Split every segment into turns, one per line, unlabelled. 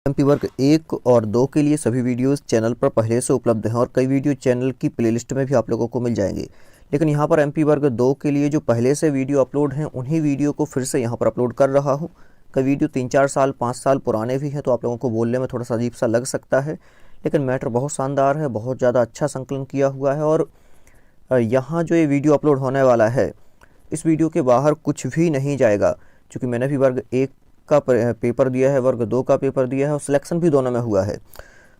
MP वर्ग 1 और 2 के लिए सभी वीडियोस चैनल पर पहले से उपलब्ध हैं और कई वीडियो चैनल की प्लेलिस्ट में भी आप लोगों को मिल जाएंगे। लेकिन यहाँ पर एमपी वर्ग 2 के लिए जो पहले से वीडियो अपलोड हैं उन्हीं वीडियो को फिर से यहाँ पर अपलोड कर रहा हूँ। कई वीडियो 3-4 साल 5 साल पुराने भी हैं, तो आप लोगों को बोलने में थोड़ा सा अजीब सा लग सकता है, लेकिन मैटर बहुत शानदार है, बहुत ज़्यादा अच्छा संकलन किया हुआ है। और यहाँ जो ये वीडियो अपलोड होने वाला है, इस वीडियो के बाहर कुछ भी नहीं जाएगा, क्योंकि मैंने भी वर्ग 1 का पेपर दिया है, वर्ग 2 का पेपर दिया है और सिलेक्शन भी दोनों में हुआ है।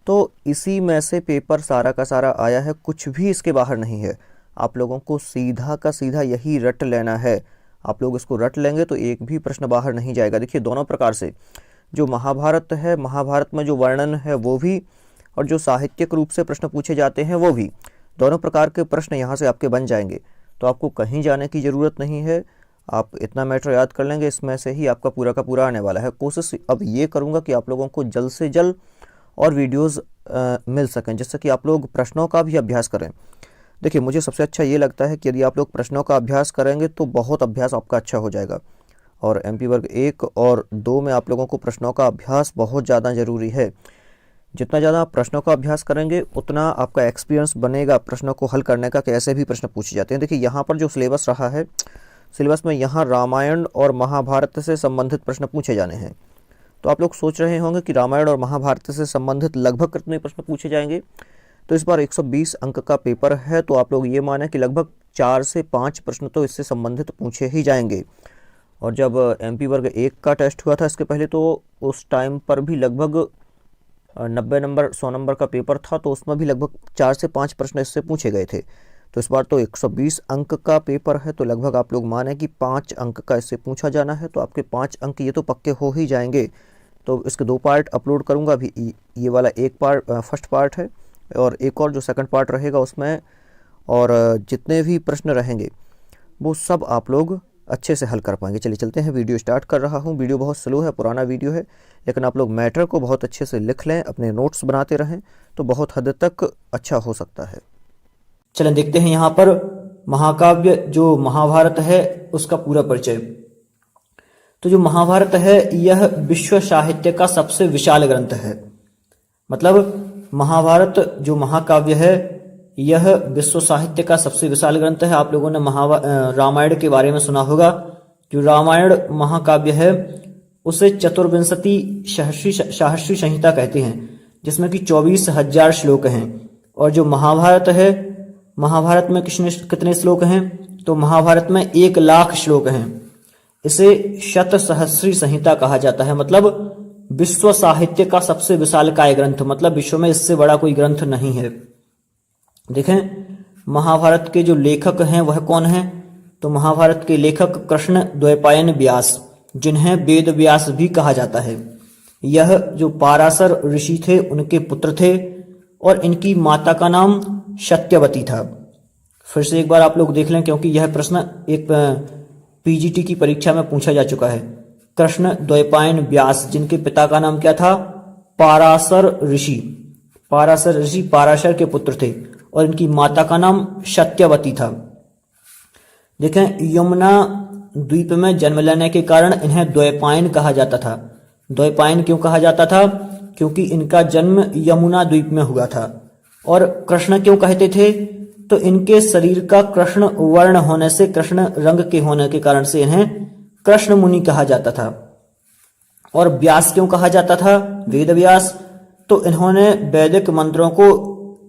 तो इसी में से पेपर सारा का सारा आया है, कुछ भी इसके बाहर नहीं है। आप लोगों को सीधा का सीधा यही रट लेना है। आप लोग इसको रट लेंगे तो एक भी प्रश्न बाहर नहीं जाएगा। देखिए, दोनों प्रकार से जो महाभारत है, महाभारत में जो वर्णन है वो भी, और जो साहित्यिक रूप से प्रश्न पूछे जाते हैं वो भी, दोनों प्रकार के प्रश्न यहाँ से आपके बन जाएंगे। तो आपको कहीं जाने की ज़रूरत नहीं है। आप इतना मैटर याद कर लेंगे, इसमें से ही आपका पूरा का पूरा आने वाला है। कोशिश अब ये करूँगा कि आप लोगों को जल्द से जल्द और वीडियोस मिल सकें, जिससे कि आप लोग प्रश्नों का भी अभ्यास करें। देखिए, मुझे सबसे अच्छा ये लगता है कि यदि आप लोग प्रश्नों का अभ्यास करेंगे तो बहुत अभ्यास आपका अच्छा हो जाएगा। और एमपी वर्ग 1 और 2 में आप लोगों को प्रश्नों का अभ्यास बहुत ज़्यादा ज़रूरी है। जितना ज़्यादा आप प्रश्नों का अभ्यास करेंगे उतना आपका एक्सपीरियंस बनेगा प्रश्नों को हल करने का, कैसे भी प्रश्न पूछे जाते हैं। देखिए, यहाँ पर जो सिलेबस रहा है, सिलेबस में यहाँ रामायण और महाभारत से संबंधित प्रश्न पूछे जाने हैं। तो आप लोग सोच रहे होंगे कि रामायण और महाभारत से संबंधित लगभग कितने प्रश्न पूछे जाएंगे। तो इस बार 120 अंक का पेपर है, तो आप लोग ये माने कि लगभग 4 से 5 प्रश्न तो इससे संबंधित पूछे ही जाएंगे। और जब एमपी वर्ग 1 का टेस्ट हुआ था इसके पहले, तो उस टाइम पर भी लगभग 90 नंबर 100 नंबर का पेपर था, तो उसमें भी लगभग 4 से 5 प्रश्न इससे पूछे गए थे। तो इस बार तो 120 अंक का पेपर है, तो लगभग आप लोग माने कि 5 अंक का इससे पूछा जाना है। तो आपके 5 अंक ये तो पक्के हो ही जाएंगे। तो इसके 2 पार्ट अपलोड करूँगा अभी। ये वाला एक पार्ट फर्स्ट पार्ट है, और एक और जो सेकंड पार्ट रहेगा उसमें, और जितने भी प्रश्न रहेंगे वो सब आप लोग अच्छे से हल कर पाएंगे। चलिए चलते हैं, वीडियो स्टार्ट कर रहा हूँ। वीडियो बहुत स्लो है, पुराना वीडियो है, लेकिन आप लोग मैटर को बहुत अच्छे से लिख लें, अपने नोट्स बनाते रहें, तो बहुत हद तक अच्छा हो सकता है। चलें देखते हैं यहाँ पर महाकाव्य जो महाभारत है उसका पूरा परिचय। तो जो महाभारत है यह विश्व साहित्य का सबसे विशाल ग्रंथ है। मतलब महाभारत जो महाकाव्य है यह विश्व साहित्य का सबसे विशाल ग्रंथ है। आप लोगों ने रामायण के बारे में सुना होगा। जो रामायण महाकाव्य है उसे चतुर्विंशति सहस्री संहिता कहते हैं, जिसमें कि 24,000 श्लोक हैं। और जो महाभारत है, महाभारत में कितने श्लोक हैं? तो महाभारत में 1,00,000 श्लोक हैं। इसे शतसहस्री संहिता कहा जाता है। मतलब विश्व साहित्य का सबसे विशालकाय ग्रंथ, मतलब विश्व में इससे बड़ा कोई ग्रंथ नहीं है। देखें, महाभारत के जो लेखक हैं वह कौन हैं? तो महाभारत के लेखक कृष्ण द्वैपायन व्यास, जिन्हें वेद व्यास भी कहा जाता है। यह जो पाराशर ऋषि थे उनके पुत्र थे, और इनकी माता का नाम सत्यवती था। फिर से एक बार आप लोग देख लें, क्योंकि यह प्रश्न एक पीजीटी की परीक्षा में पूछा जा चुका है। कृष्ण द्वैपायन व्यास, जिनके पिता का नाम क्या था? पाराशर ऋषि। पाराशर ऋषि पाराशर के पुत्र थे, और इनकी माता का नाम सत्यवती था। देखें, यमुना द्वीप में जन्म लेने के कारण इन्हें द्वैपायन कहा जाता था। द्वैपायन क्यों कहा जाता था? क्योंकि इनका जन्म यमुना द्वीप में हुआ था। और कृष्ण क्यों कहते थे? तो इनके शरीर का कृष्ण वर्ण होने से, कृष्ण रंग के होने के कारण से इन्हें कृष्ण मुनि कहा जाता था। और व्यास क्यों कहा जाता था? वेद व्यास। तो इन्होंने वैदिक मंत्रों को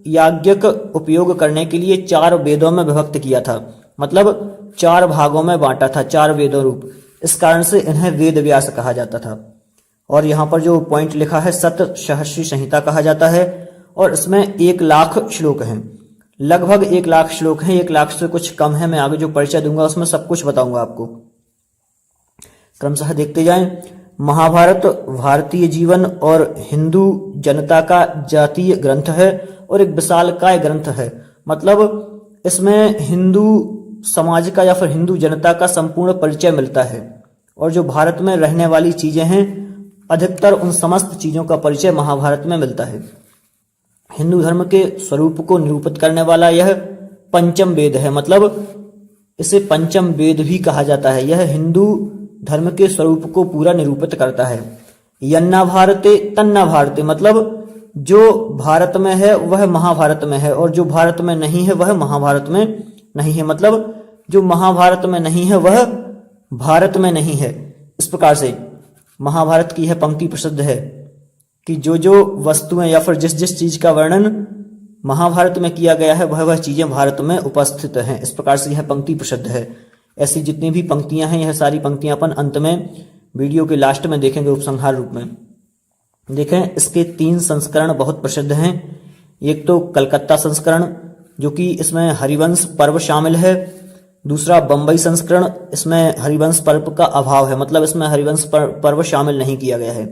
याज्ञिक उपयोग करने के लिए 4 वेदों में विभक्त किया था। मतलब 4 भागों में बांटा था, 4 वेदों रूप। इस कारण से इन्हें वेद व्यास कहा जाता था। और यहाँ पर जो पॉइंट लिखा है, शतसहस्री संहिता कहा जाता है, और इसमें 1,00,000 श्लोक हैं। लगभग 1,00,000 श्लोक हैं, 1,00,000 से कुछ कम है। मैं आगे जो परिचय दूंगा उसमें सब कुछ बताऊंगा आपको। क्रमशः देखते जाएं। महाभारत भारतीय जीवन और हिंदू जनता का जातीय ग्रंथ है, और एक विशालकाय ग्रंथ है। मतलब इसमें हिंदू समाज का या फिर हिंदू जनता का संपूर्ण परिचय मिलता है। और जो भारत में रहने वाली चीजें हैं, अधिकतर उन समस्त चीजों का परिचय महाभारत में मिलता है। हिंदू धर्म के स्वरूप को निरूपित करने वाला यह पंचम वेद है। मतलब इसे पंचम वेद भी कहा जाता है। यह हिंदू धर्म के स्वरूप को पूरा निरूपित करता है।
यन्ना भारते तन्ना भारते, मतलब जो भारत में है वह महाभारत में है और जो भारत में नहीं है वह महाभारत में नहीं है, मतलब जो महाभारत में नहीं है वह भारत में नहीं है। इस प्रकार से महाभारत की यह पंक्ति प्रसिद्ध है कि जो जो वस्तुएं या फिर जिस जिस चीज का वर्णन महाभारत में किया गया है वह चीजें भारत में उपस्थित हैं। इस प्रकार से यह पंक्ति प्रसिद्ध है। ऐसी जितनी भी पंक्तियां हैं यह सारी पंक्तियां अपन अंत में वीडियो के लास्ट में देखेंगे उपसंहार रूप में। देखें, इसके 3 संस्करण बहुत प्रसिद्ध हैं। एक तो कलकत्ता संस्करण जो कि इसमें हरिवंश पर्व शामिल है। दूसरा बंबई संस्करण, इसमें हरिवंश पर्व का अभाव है, मतलब इसमें हरिवंश पर्व शामिल नहीं किया गया है।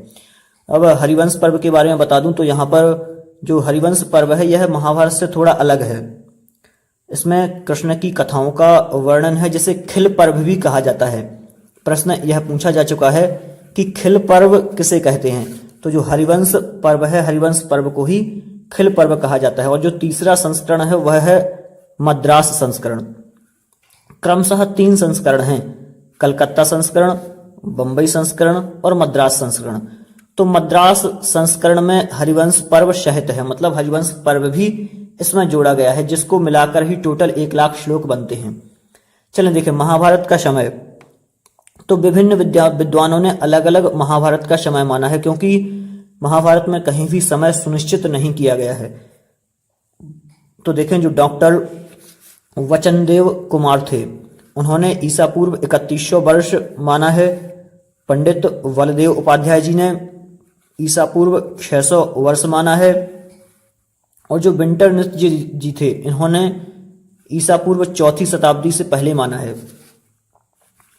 अब हरिवंश पर्व के बारे में बता दूं तो यहाँ पर जो हरिवंश पर्व है यह महाभारत से थोड़ा अलग है। इसमें कृष्ण की कथाओं का वर्णन है जिसे खिल पर्व भी कहा जाता है। प्रश्न यह पूछा जा चुका है कि खिल पर्व किसे कहते हैं, तो जो हरिवंश पर्व है हरिवंश पर्व को ही खिल पर्व कहा जाता है। और जो तीसरा संस्करण है वह है मद्रास संस्करण। क्रमशः 3 संस्करण हैं, कलकत्ता संस्करण, बंबई संस्करण और मद्रास संस्करण। तो मद्रास संस्करण में हरिवंश पर्व सहित है, मतलब हरिवंश पर्व भी इसमें जोड़ा गया है, जिसको मिलाकर ही टोटल 1 लाख श्लोक बनते हैं। चलें देखें महाभारत का समय। तो विभिन्न विद्वानों ने अलग अलग महाभारत का समय माना है, क्योंकि महाभारत में कहीं भी समय सुनिश्चित नहीं किया गया है। तो देखें, जो डॉक्टर वचनदेव कुमार थे उन्होंने ईसा पूर्व 3100 वर्ष माना है। पंडित बलदेव उपाध्याय जी ने ईसा पूर्व 600 वर्ष माना है। और जो विंटर नृत्य जी थे इन्होंने ईसा पूर्व 4वीं शताब्दी से पहले माना है।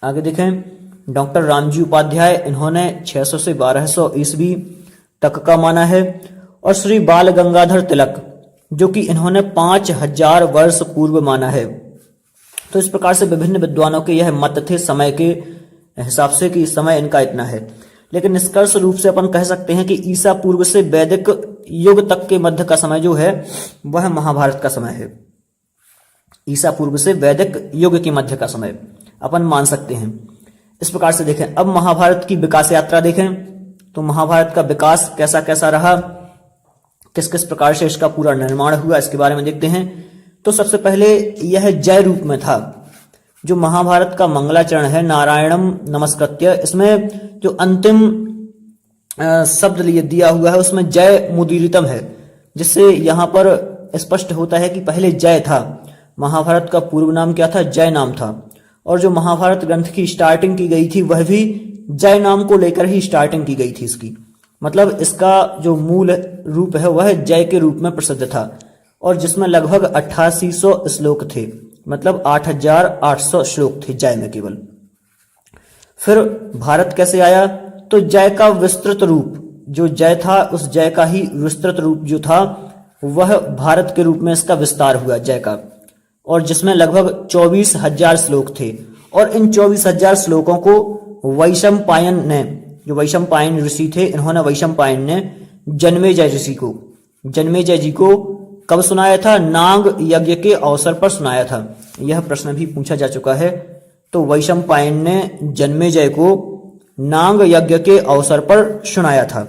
आगे देखें, डॉक्टर रामजी उपाध्याय इन्होंने 600 से 1200 ईस्वी तक का माना है। और श्री बाल गंगाधर तिलक जो कि इन्होंने 5000 वर्ष पूर्व माना है। तो इस प्रकार से विभिन्न विद्वानों के यह मत थे समय के हिसाब से कि समय इनका इतना है। लेकिन निष्कर्ष रूप से अपन कह सकते हैं कि ईसा पूर्व से वैदिक युग तक के मध्य का समय जो है वह महाभारत का समय है। ईसा पूर्व से वैदिक युग के मध्य का समय अपन मान सकते हैं। इस प्रकार से देखें, अब महाभारत की विकास यात्रा देखें तो महाभारत का विकास कैसा कैसा रहा, किस किस प्रकार से इसका पूरा निर्माण हुआ, इसके बारे में देखते हैं। तो सबसे पहले यह जय रूप में था। जो महाभारत का मंगलाचरण है नारायणम नमस्कृत्य, इसमें जो अंतिम शब्द दिया हुआ है उसमें जय मुदीरितम है, जिससे यहाँ पर स्पष्ट होता है कि पहले जय था। महाभारत का पूर्व नाम क्या था? जय नाम था। और जो महाभारत ग्रंथ की स्टार्टिंग की गई थी वह भी जय नाम को लेकर ही स्टार्टिंग की गई थी इसकी, मतलब इसका जो मूल रूप है वह जय के रूप में प्रसिद्ध था। और जिसमें लगभग 8800 श्लोक थे, मतलब 8800 श्लोक थे जय में केवल। फिर भारत कैसे आया? तो जय का विस्तृत रूप जो जय था उस जय का ही विस्तृत रूप जो था वह भारत के रूप में इसका विस्तार हुआ जय का, और जिसमें लगभग 24,000 श्लोक थे। और इन 24,000 श्लोकों को वैशंपायन ने, जो वैशंपायन ऋषि थे, इन्होंने वैशंपायन ने जन्मेजय जी को कब सुनाया था? नाग यज्ञ के अवसर पर सुनाया था। यह प्रश्न भी पूछा जा चुका है। तो वैशंपायन ने जन्मेजय को नाग यज्ञ के अवसर पर सुनाया था।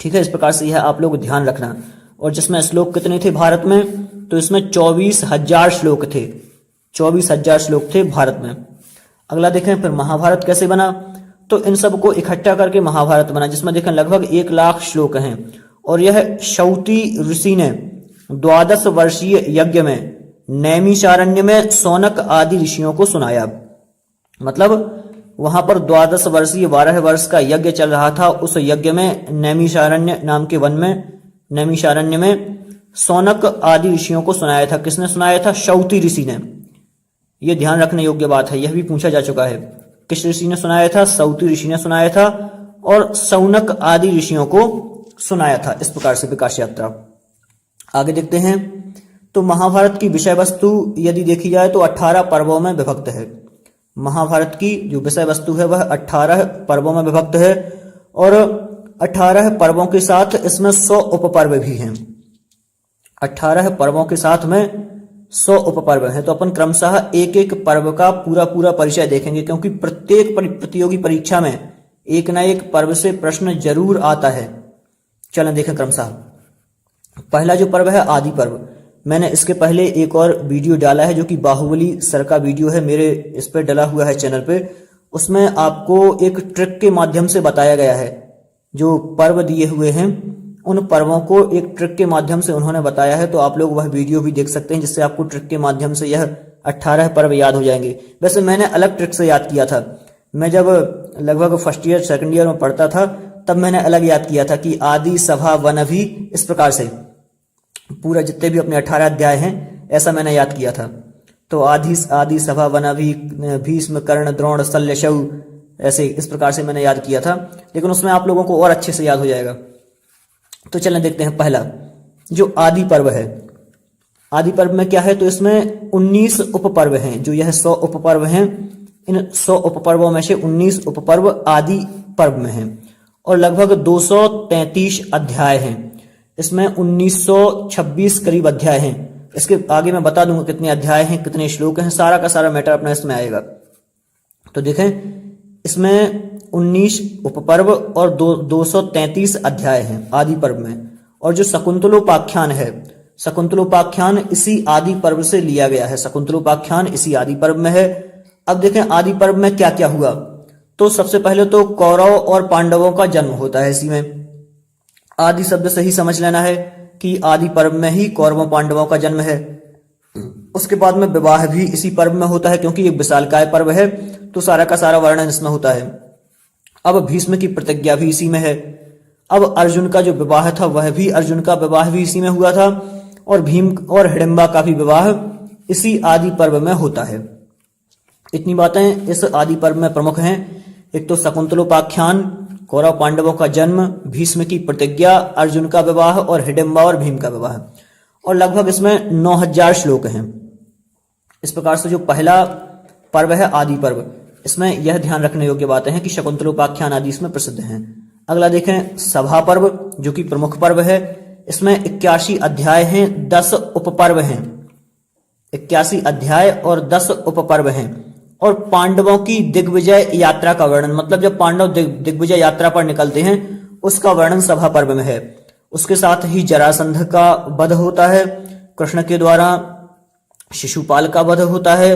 ठीक है, इस प्रकार से यह आप लोग ध्यान रखना। और जिसमें श्लोक कितने थे भारत में? तो इसमें 24,000 श्लोक थे। 24,000 श्लोक थे भारत में। अगला देखें, फिर महाभारत कैसे बना? तो इन सब को इकट्ठा करके महाभारत बना, जिसमें देखें लगभग 1 लाख श्लोक हैं। और यह शौती ऋषि ने 12 वर्षीय यज्ञ में नैमिषारण्य में सौनक आदि ऋषियों को सुनाया। मतलब वहां पर 12 वर्षीय 12 वर्ष का यज्ञ चल रहा था। उस यज्ञ में नैमिषारण्य नाम के वन में, नैमिषारण्य में सौनक आदि ऋषियों को सुनाया था। किसने सुनाया था? शौती ऋषि ने। यह ध्यान रखने योग्य बात है, यह भी पूछा जा चुका है। किस ऋषि ने सुनाया था? शौती ऋषि ने सुनाया था और सौनक आदि ऋषियों को सुनाया था। इस प्रकार से विकास यात्रा। आगे देखते हैं, तो महाभारत की विषय वस्तु यदि देखी जाए तो 18 पर्वों में विभक्त है। महाभारत की जो विषय वस्तु है वह 18 पर्वों में विभक्त है। और 18 पर्वों के साथ इसमें 100 उपपर्व भी हैं। 18 पर्वों के साथ में 100 उपपर्व हैं। तो अपन क्रमशः एक एक पर्व का पूरा पूरा परिचय देखेंगे, क्योंकि प्रत्येक प्रतियोगी परीक्षा में एक ना एक पर्व से प्रश्न जरूर आता है। चलें देखें क्रमशः। पहला जो पर्व है आदि पर्व, मैंने इसके पहले एक और वीडियो डाला है जो कि बाहुबली सर का वीडियो है, मेरे इस पर डला हुआ है चैनल पे। उसमें आपको एक ट्रिक के माध्यम से बताया गया है, जो पर्व दिए हुए हैं उन पर्वों को एक ट्रिक के माध्यम से उन्होंने बताया है, तो आप लोग वह वीडियो भी देख सकते हैं जिससे आपको ट्रिक के माध्यम से यह 18 पर्व याद हो जाएंगे। वैसे मैंने अलग ट्रिक से याद किया था, मैं जब लगभग फर्स्ट ईयर सेकंड ईयर में पढ़ता था तब मैंने अलग याद किया था कि आदि सभा वनभि, इस प्रकार से पूरा जितने भी अपने 18 अध्याय हैं ऐसा मैंने याद किया था। तो आदि सभा वनभि, भीष्म कर्ण द्रोण शल्य शऊ, ऐसे इस प्रकार से मैंने याद किया था, लेकिन उसमें आप लोगों को और अच्छे से याद हो जाएगा। तो चलें देखते हैं पहला जो आदि पर्व है। आदि पर्व में क्या है, तो इसमें 19 उपपर्व हैं। जो यह 100 उपपर्व हैं, इन 100 उपपर्वों में से 19 उपपर्व आदि पर्व में हैं और लगभग 233 अध्याय हैं। इसमें 1926 करीब अध्याय हैं। इसके आगे मैं बता दूंगा कितने अध्याय हैं, कितने श्लोक हैं, सारा का सारा मैटर अपना इसमें आएगा। तो देखें इसमें 19 उपपर्व और 233 अध्याय हैं आदि पर्व में। और जो शकुंतलोपाख्यान है, शकुंतलोपाख्यान इसी आदि पर्व से लिया गया है। शकुंतलोपाख्यान इसी आदि पर्व में है। अब देखें आदि पर्व में क्या क्या हुआ। तो सबसे पहले तो कौरव और पांडवों का जन्म होता है इसी में। आदि शब्द से ही समझ लेना है कि आदि पर्व में ही कौरवों पांडवों का जन्म है। उसके बाद में विवाह भी इसी पर्व में होता है, क्योंकि एक विशालकाय पर्व है तो सारा का सारा वर्णन इसमें होता है। अब भीष्म की प्रतिज्ञा भी इसी में है। अब अर्जुन का जो विवाह था वह भी, अर्जुन का विवाह भी इसी में हुआ था और भीम और हिडिंबा का भी विवाह इसी आदि पर्व में होता है। इतनी बातें इस आदि पर्व में प्रमुख हैं। एक तो शकुंतलोपाख्यान, कौरव पांडवों का जन्म, भीष्म की प्रतिज्ञा, अर्जुन का विवाह और हिडिंबा और भीम का विवाह। और लगभग इसमें 9000 श्लोक हैं। इस प्रकार से जो पहला पर्व है आदि पर्व, इसमें यह ध्यान रखने योग्य बातें हैं कि शकुंतलोपाख्यान आदि इसमें प्रसिद्ध हैं। अगला देखें सभा पर्व, जो कि प्रमुख पर्व है। इसमें 81 अध्याय हैं, 10 उपपर्व हैं। 81 अध्याय और 10 उपपर्व हैं। और पांडवों की दिग्विजय यात्रा का वर्णन, मतलब जब पांडव दिग्विजय यात्रा पर निकलते हैं उसका वर्णन सभा पर्व में है। उसके साथ ही जरासंध का वध होता है, कृष्ण के द्वारा शिशुपाल का वध होता है,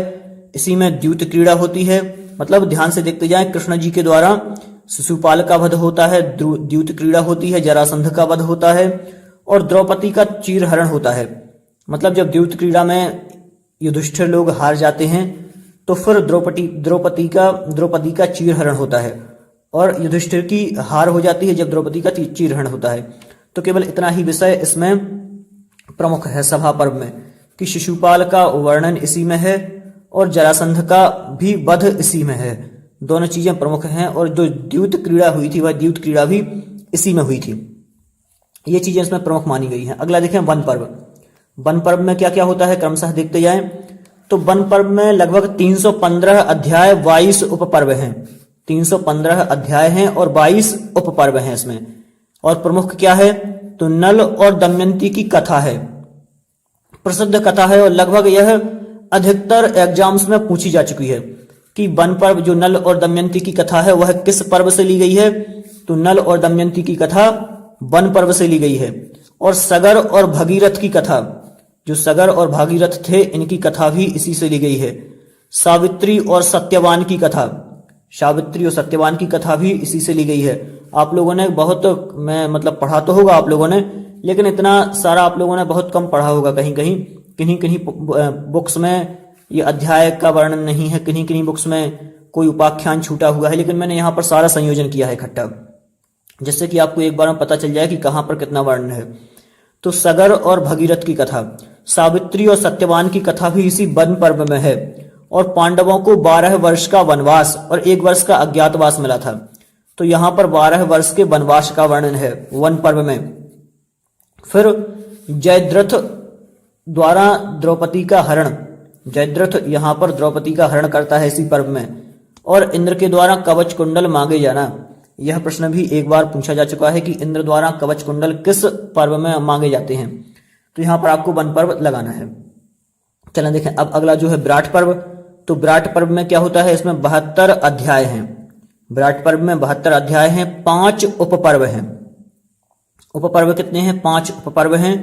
इसी में द्यूत क्रीड़ा होती है। मतलब ध्यान से देखते जाएं, कृष्ण जी के द्वारा शिशुपाल का वध होता है, द्यूत क्रीड़ा होती है, जरासंध का वध होता है और द्रौपदी का चीरहरण होता है। मतलब जब द्यूत क्रीड़ा में युधिष्ठिर लोग हार जाते हैं तो फिर द्रौपदी का चीरहरण होता है और युधिष्ठिर की हार हो जाती है जब द्रौपदी का चीरहरण होता है। तो केवल इतना ही विषय इसमें प्रमुख है सभा पर्व में कि शिशुपाल का वर्णन इसी में है और जरासंध का भी वध इसी में है। दोनों चीजें प्रमुख हैं और जो द्यूत क्रीड़ा हुई थी वह द्यूत क्रीड़ा भी इसी में हुई थी। ये चीजें इसमें प्रमुख मानी गई हैं। अगला देखें वन पर्व। वन पर्व में क्या क्या होता है क्रमशः देखते जाएं। तो वन पर्व में लगभग 315 अध्याय 22 उपपर्व हैं। 315 अध्याय हैं और 22 उपपर्व हैं इसमें। और प्रमुख क्या है, तो नल और दमयंती की कथा है। प्रसिद्ध कथा है और लगभग यह अधिकतर एग्जाम्स में पूछी जा चुकी है कि वन पर्व जो नल और दमयंती की कथा है वह किस पर्व से ली गई है। तो नल और दमयंती की कथा वन पर्व से ली गई है। और सगर और भगीरथ की कथा, जो सगर और भागीरथ थे इनकी कथा भी इसी से ली गई है। सावित्री और सत्यवान की कथा, सावित्री और सत्यवान की कथा भी इसी से ली गई है। आप लोगों ने बहुत, मैं मतलब पढ़ा तो होगा आप लोगों ने, लेकिन इतना सारा आप लोगों ने बहुत कम पढ़ा होगा। कहीं कहीं बुक्स में ये अध्याय का वर्णन नहीं है, किन्हीं किन्हीं बुक्स में कोई उपाख्यान छूटा हुआ है, लेकिन मैंने यहाँ पर सारा संयोजन किया है इकट्ठा, जिससे कि आपको एक बार में पता चल जाए कि कहाँ पर कितना वर्णन है। तो सगर और भगीरथ की कथा, सावित्री और सत्यवान की कथा भी इसी वन पर्व में है। और पांडवों को 12 वर्ष का वनवास और 1 वर्ष का अज्ञातवास मिला था। तो यहाँ पर 12 वर्ष के वनवास का वर्णन है वन पर्व में। फिर जयद्रथ द्वारा द्रौपदी का हरण, जयद्रथ यहाँ पर द्रौपदी का हरण करता है इसी पर्व में। और इंद्र के द्वारा कवच कुंडल मांगे जाना, यह प्रश्न भी एक बार पूछा जा चुका है कि इंद्र द्वारा कवच कुंडल किस पर्व में मांगे जाते हैं। तो यहाँ पर आपको वन पर्व लगाना है। चलें देखें अब अगला जो है विराट पर्व। तो विराट पर्व में क्या होता है, इसमें 72 अध्याय हैं। विराट पर्व में 72 अध्याय हैं, 5 उपपर्व हैं। उपपर्व कितने हैं? 5 उपपर्व हैं,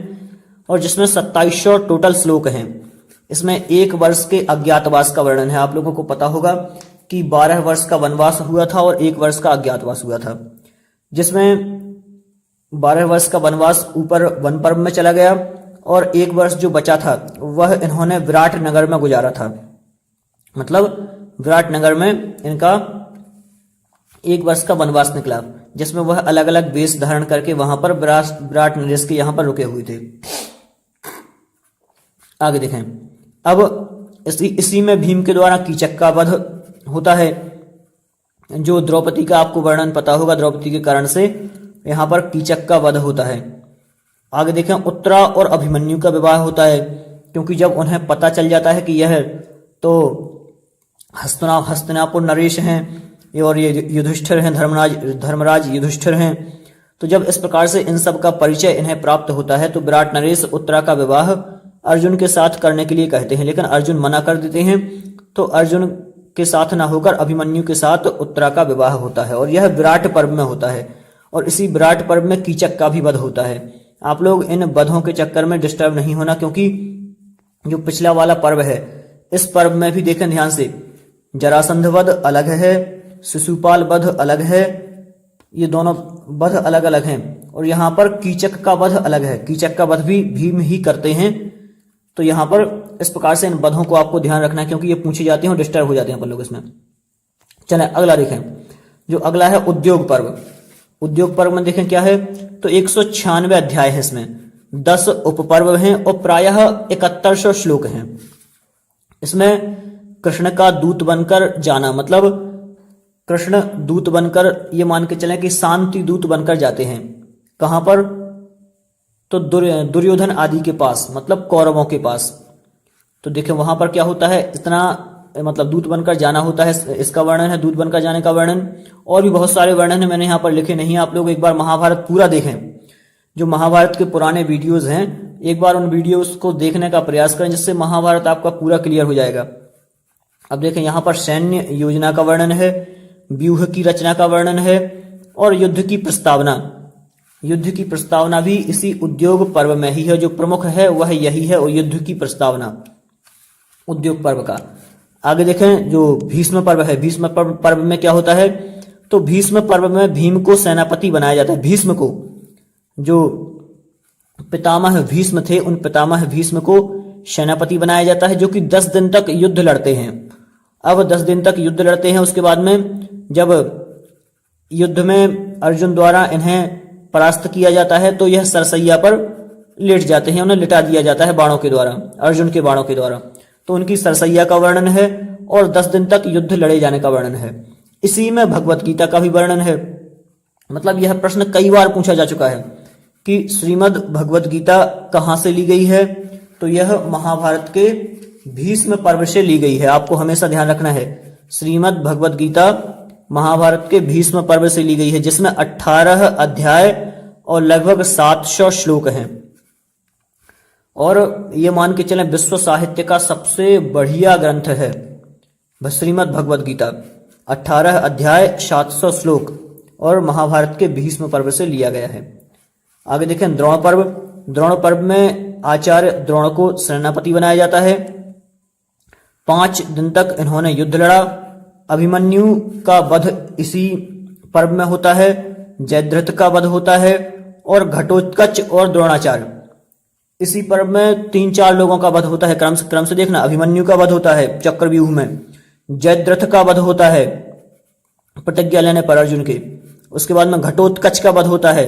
और जिसमें 2700 टोटल श्लोक हैं। इसमें 1 वर्ष के अज्ञातवास का वर्णन है। आप लोगों को पता होगा कि 12 वर्ष का वनवास हुआ था और 1 वर्ष का अज्ञातवास हुआ था, जिसमें 12 वर्ष का वनवास ऊपर वन पर्व में चला गया, और 1 वर्ष जो बचा था वह इन्होंने विराट नगर में गुजारा था। मतलब विराट नगर में इनका 1 वर्ष का वनवास निकला, जिसमें वह अलग अलग वेश धारण करके वहां पर विराट नरेश के यहां पर रुके हुए थे। आगे देखें, अब इसी में भीम के द्वारा कीचक का वध होता है, जो द्रौपदी का आपको वर्णन पता होगा। द्रौपदी के कारण से यहां पर कीचक का वध होता है। आगे देखें, उत्तरा और अभिमन्यु का विवाह होता है, क्योंकि जब उन्हें पता चल जाता है कि यह तो हस्तिनापुर नरेश हैं और ये युधिष्ठिर हैं, धर्मराज युधिष्ठिर हैं, तो जब इस प्रकार से इन सब का परिचय इन्हें प्राप्त होता है तो विराट नरेश उत्तरा का विवाह अर्जुन के साथ करने के लिए कहते हैं, लेकिन अर्जुन मना कर देते हैं। तो अर्जुन के साथ ना होकर अभिमन्यु के साथ उत्तरा का विवाह होता है, और यह विराट पर्व में होता है। और इसी विराट पर्व में कीचक का भी वध होता है। आप लोग इन वधों के चक्कर में डिस्टर्ब नहीं होना, क्योंकि जो पिछला वाला पर्व है, इस पर्व में भी देखें ध्यान से, जरासंध वध अलग है, शिशुपाल वध अलग है, ये दोनों वध अलग अलग हैं, और यहाँ पर कीचक का वध अलग है। कीचक का वध भी भीम ही करते हैं। तो यहाँ पर इस प्रकार से इन वधों को आपको ध्यान रखना है, क्योंकि ये पूछे जाते हैं और डिस्टर्ब हो जाते हैं अपन लोग इसमें। चलें अगला देखें, जो अगला है उद्योग पर्व। उद्योग पर्व में देखें क्या है, तो 196 अध्याय है, इसमें 10 उपपर्व हैं और प्रायः 7100 श्लोक हैं। इसमें कृष्ण का दूत बनकर जाना, मतलब कृष्ण दूत बनकर, ये मान के चलें कि शांति दूत बनकर जाते हैं। कहां पर? तो दुर्योधन आदि के पास, मतलब कौरवों के पास। तो देखें वहां पर क्या होता है, इतना मतलब दूत बनकर जाना होता है, इसका वर्णन है, दूत बनकर जाने का वर्णन। और भी बहुत सारे वर्णन है, मैंने यहाँ पर लिखे नहीं। आप लोग एक बार महाभारत पूरा देखें, जो महाभारत के पुराने वीडियोज हैं, एक बार उन वीडियोज को देखने का प्रयास करें, जिससे महाभारत आपका पूरा क्लियर हो जाएगा। अब देखें यहाँ पर सैन्य योजना का वर्णन है, व्यूह की रचना का वर्णन है, और युद्ध की प्रस्तावना। युद्ध की प्रस्तावना भी इसी उद्योग पर्व में ही है। जो प्रमुख है वह यही है, और युद्ध की प्रस्तावना उद्योग पर्व का। आगे देखें, जो भीष्म पर्व है, भीष्म पर्व में क्या होता है, तो भीष्म पर्व में भीम को सेनापति बनाया जाता है। भीष्म को, जो पितामह भीष्म थे, उन पितामह भीष्म को सेनापति बनाया जाता है, जो कि 10 दिन तक युद्ध लड़ते हैं। अब 10 दिन तक युद्ध लड़ते हैं, उसके बाद में जब युद्ध में अर्जुन द्वारा इन्हें परास्त किया जाता है, तो यह सरसैया पर लेट जाते हैं, उन्हें लिटा दिया जाता है बाणों के द्वारा, अर्जुन के बाणों के द्वारा। तो उनकी सरसैया का वर्णन है, और 10 दिन तक युद्ध लड़े जाने का वर्णन है। इसी में भगवत गीता का भी वर्णन है। मतलब यह प्रश्न कई बार पूछा जा चुका है कि श्रीमद् भगवत गीता कहाँ से ली गई है, तो यह महाभारत के भीष्म पर्व से ली गई है। आपको हमेशा ध्यान रखना है, श्रीमद् भगवत गीता महाभारत के भीष्म पर्व से ली गई है, जिसमें 18 अध्याय और लगभग 700 श्लोक हैं। और ये मान के चलें विश्व साहित्य का सबसे बढ़िया ग्रंथ है श्रीमद् भगवत गीता। 18 अध्याय 700 श्लोक और महाभारत के भीष्म पर्व से लिया गया है। आगे देखें, द्रोण पर्व। द्रोण पर्व में आचार्य द्रोण को सेनापति बनाया जाता है। 5 दिन तक इन्होंने युद्ध लड़ा। अभिमन्यु का वध इसी पर्व में होता है। जयद्रथ का वध होता है, और घटोत्कच और द्रोणाचार्य इसी पर्व में 3-4 लोगों का वध होता है। क्रम से देखना, अभिमन्यु का वध होता है चक्रव्यूह में, जयद्रथ का वध होता है प्रतिज्ञा लेने पर अर्जुन के, उसके बाद में घटोत्कच का वध होता है,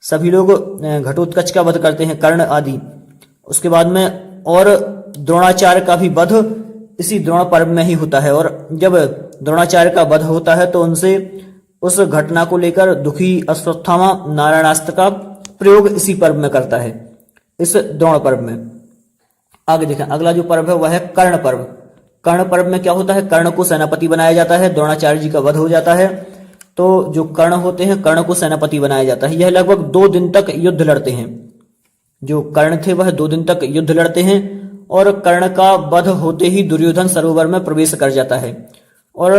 सभी लोग घटोत्कच का वध करते हैं, कर्ण आदि। उसके बाद में और द्रोणाचार्य का भी वध इसी द्रोण पर्व में ही होता है। और जब द्रोणाचार्य का वध होता है तो उनसे उस घटना को लेकर दुखी अश्वत्थामा नारायणास्त्र का प्रयोग इसी पर्व में करता है, इस द्रोण पर्व में। आगे देखें, अगला जो पर्व है वह है कर्ण पर्व। कर्ण पर्व में क्या होता है, कर्ण को सेनापति बनाया जाता है। द्रोणाचार्य जी का वध हो जाता है, तो जो कर्ण होते हैं, कर्ण को सेनापति बनाया जाता है। यह लगभग 2 दिन तक युद्ध लड़ते हैं। जो कर्ण थे वह 2 दिन तक युद्ध लड़ते हैं, और कर्ण का वध होते ही दुर्योधन सरोवर में प्रवेश कर जाता है। और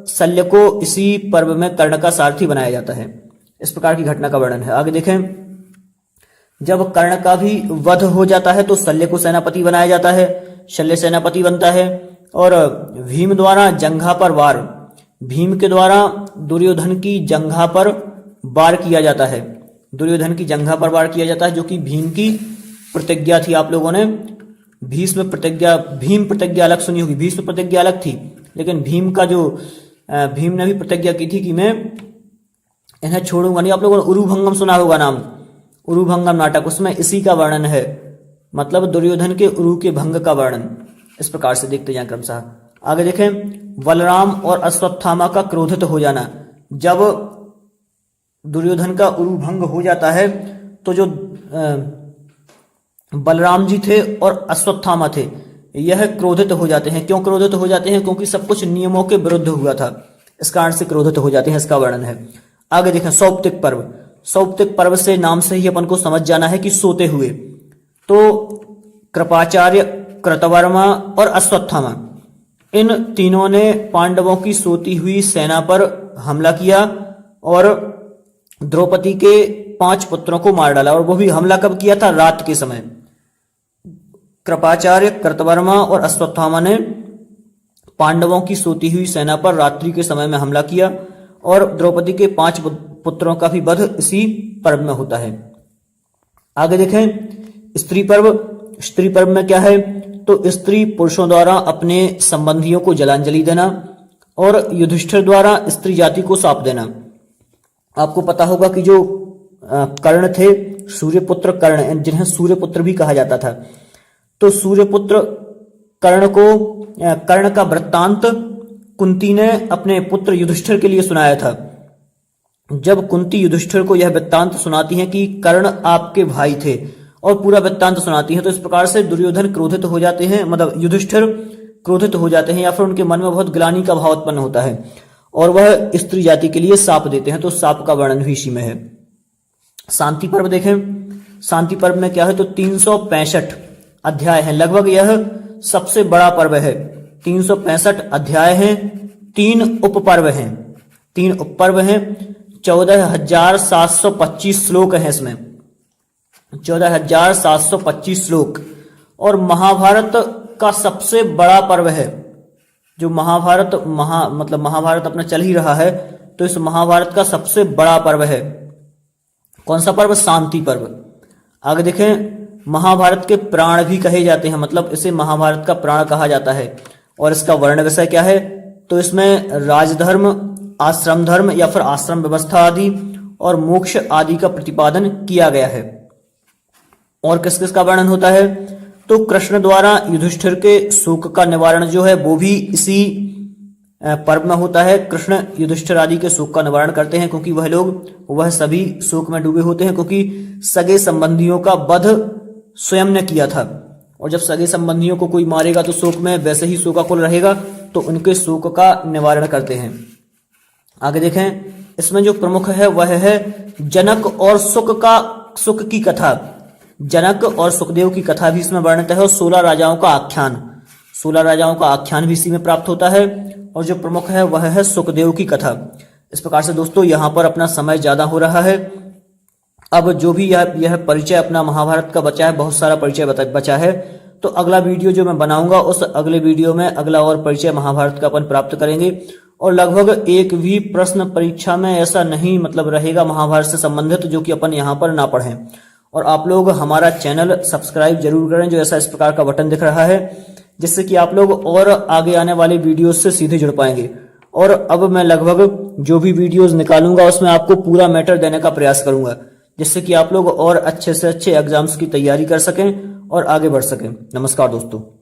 शल्य को इसी पर्व में कर्ण का सारथी बनाया जाता है। इस प्रकार की घटना का वर्णन है। आगे देखें, जब कर्ण का भी वध हो जाता है तो शल्य को सेनापति बनाया जाता है, शल्य सेनापति बनता है। और भीम द्वारा जंघा पर वार, भीम के द्वारा दुर्योधन की जंघा पर वार किया जाता है, दुर्योधन की जंघा पर वार किया जाता है, जो कि भीम की प्रतिज्ञा थी। आप लोगों ने भीष्म प्रतिज्ञा अलग सुनी होगी, भीष्म प्रतिज्ञा अलग थी, लेकिन भीम ने भी प्रतिज्ञा की थी कि मैं इन्हें छोड़ूंगा नहीं। आप लोगों ने उरुभंगम सुना होगा नाम, उरुभंगम नाटक, उसमें इसी का वर्णन है, मतलब दुर्योधन के उरु के भंग का वर्णन। इस प्रकार से देखते जाएं क्रमशः। आगे देखें, बलराम और अश्वत्थामा का क्रोधित हो जाना। जब दुर्योधन का उरु भंग हो जाता है तो जो बलराम जी थे और अश्वत्थामा थे, यह क्रोधित हो जाते हैं। क्यों क्रोधित हो जाते हैं? क्योंकि सब कुछ नियमों के विरुद्ध हुआ था, इस कारण से क्रोधित हो जाते हैं। इसका वर्णन है। आगे देखें, सौप्तिक पर्व। सौप्तिक पर्व से नाम से ही अपन को समझ जाना है कि सोते हुए। तो कृपाचार्य, कृतवर्मा और अश्वत्थामा, इन तीनों ने पांडवों की सोती हुई सेना पर हमला किया और द्रौपदी के 5 पुत्रों को मार डाला। और वो भी हमला कब किया था? रात के समय। कृपाचार्य, कृतवर्मा और अश्वत्थामा ने पांडवों की सोती हुई सेना पर रात्रि के समय में हमला किया और द्रौपदी के 5 पुत्रों का भी वध इसी पर्व में होता है। आगे देखें, स्त्री पर्व। स्त्री पर्व में क्या है? तो स्त्री पुरुषों द्वारा अपने संबंधियों को जलांजलि देना और युधिष्ठिर द्वारा स्त्री जाति को शाप देना। आपको पता होगा कि जो कर्ण थे, सूर्यपुत्र कर्ण, जिन्हें सूर्यपुत्र भी कहा जाता था, तो सूर्यपुत्र कर्ण का वृत्तांत कुंती ने अपने पुत्र युधिष्ठिर के लिए सुनाया था। जब कुंती युधिष्ठिर को यह वृत्तांत सुनाती है कि कर्ण आपके भाई थे और पूरा वृत्तांत सुनाती है, तो इस प्रकार से दुर्योधन क्रोधित हो जाते हैं, मतलब युधिष्ठिर क्रोधित हो जाते हैं या फिर उनके मन में बहुत ग्लानि का भाव उत्पन्न होता है और वह स्त्री जाति के लिए शाप देते हैं। तो शाप का वर्णन भी इसी में है। शांति पर्व देखें। शांति पर्व में क्या है? तो 365 अध्याय हैं, लगभग यह सबसे बड़ा पर्व है। 365 अध्याय हैं, 3 उपपर्व हैं, 3 उपपर्व हैं, 14,725 श्लोक हैं इसमें, 14,725 श्लोक। और महाभारत का सबसे बड़ा पर्व है। जो महाभारत अपना चल ही रहा है, तो इस महाभारत का सबसे बड़ा पर्व है कौन सा पर्व? शांति पर्व। आगे देखें, महाभारत के प्राण भी कहे जाते हैं, मतलब इसे महाभारत का प्राण कहा जाता है। और इसका वर्ण विषय क्या है? तो इसमें राजधर्म, आश्रम धर्म या फिर आश्रम व्यवस्था आदि और मोक्ष आदि का प्रतिपादन किया गया है। और किस किस का वर्णन होता है? तो कृष्ण द्वारा युधिष्ठिर के शोक का निवारण जो है वो भी इसी पर्व में होता है। कृष्ण युधिष्ठिर आदि के शोक का निवारण करते हैं, क्योंकि वह सभी शोक में डूबे होते हैं, क्योंकि सगे संबंधियों का वध स्वयं ने किया था। और जब सगे संबंधियों को कोई मारेगा तो शोक में वैसे ही शोकाकुल रहेगा, तो उनके शोक का निवारण करते हैं। आगे देखें, इसमें जो प्रमुख है वह है जनक और सुक की कथा। जनक और सुखदेव की कथा भी इसमें वर्णित है और 16 राजाओं का आख्यान भी इसी में प्राप्त होता है। और जो प्रमुख है वह है सुखदेव की कथा। इस प्रकार से दोस्तों यहाँ पर अपना समय ज्यादा हो रहा है। अब जो भी यह परिचय अपना महाभारत का बचा है, बहुत सारा परिचय बचा है, तो अगला वीडियो जो मैं बनाऊंगा उस अगले वीडियो में अगला और परिचय महाभारत का अपन प्राप्त करेंगे। और लगभग एक भी प्रश्न परीक्षा में ऐसा नहीं रहेगा महाभारत से संबंधित जो कि अपन यहाँ पर ना पढ़ें। और आप लोग हमारा चैनल सब्सक्राइब जरूर करें, जो ऐसा इस प्रकार का बटन दिख रहा है, जिससे कि आप लोग और आगे आने वाले वीडियोस से सीधे जुड़ पाएंगे। और अब मैं लगभग जो भी वीडियोस निकालूंगा उसमें आपको पूरा मैटर देने का प्रयास करूंगा, जिससे कि आप लोग और अच्छे से अच्छे एग्जाम्स की तैयारी कर सकें और आगे बढ़ सकें। नमस्कार दोस्तों।